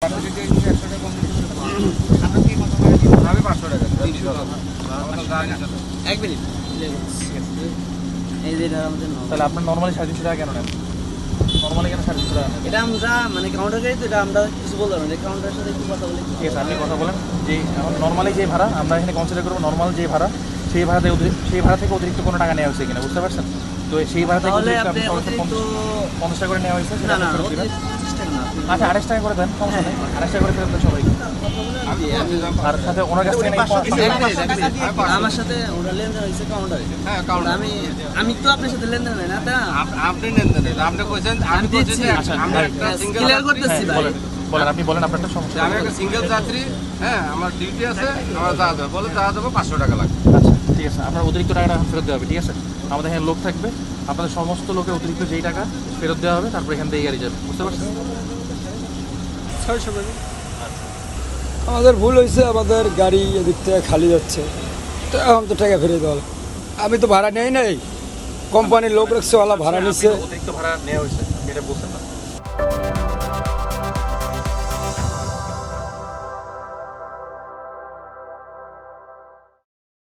তাহলে আপনার নর্মালি 350 টাকা কেন নেন? নর্মালি কেন 350 টাকা নেন? এটা আমরা মানে কাউন্টার গাড়ি তো এটা আমরা কিছু বলতে পারবো না, কাউন্টারের সাথে একটু কথা বলি। ঠিক আছে, আপনি কথা বলেন যে এখন নর্মালি যে ভাড়া আমরা এখানে কনসিডার করবো, নর্মাল যে ভাড়া সেই ভাড়া থেকে অতিরিক্ত কোনো টাকা নেওয়া হয়েছে কিনা, বুঝতে পারছেন? তো সেই ভাড়া থেকে তাহলে আপনি আপনি 50 টাকা করে নেওয়া হয়েছে। না না 25 টাকা না, আচ্ছা 28 টাকা করে দেন, সমস্যা নেই, 28 টাকা করে ফেরত দেন সবাই। আর সাথে ওনার কাছ থেকে আমার সাথে ওটা লেনদেন হয়েছে কাউন্টারে। হ্যাঁ কাউন্টার। আমি তো আপনার সাথে লেনদেন হয় না, তা আপনি নেন আপনি কইছেন আমি বলছি আমরা একটা সিঙ্গেল ক্লিয়ার করতেছি ভাই। বলেন, আপনি বলেন আপনারটা সমস্যা। আমি একটা সিঙ্গেল যাত্রী, হ্যাঁ আমার ডিউটি আছে, আমার যা দেবো বলে যা দেবো 500 টাকা লাগবে। আচ্ছা ঠিক আছে, আপনার অতিরিক্ত টাকাটা ফেরত দেওয়া হবে, ঠিক আছে? আমাদের এখানে লোক থাকবে, আপনাদের সমস্ত লোকের অতিরিক্ত যেই টাকা ফেরত দেওয়া হবে, তারপর এখান থেকে গাড়ি যাবে, বুঝতে পারছেন? আমাদের ভুল হয়েছে, আমাদের গাড়ি এদিক থেকে খালি যাচ্ছে, তো এখন তো টাকা ফিরে দেওয়া। আমি তো ভাড়া নেই নাই, কোম্পানির লোক রাখছে, ওলা ভাড়া নিচ্ছে। অতিরিক্ত ভাড়া নেওয়া হয়েছে, এটা বলছেন না?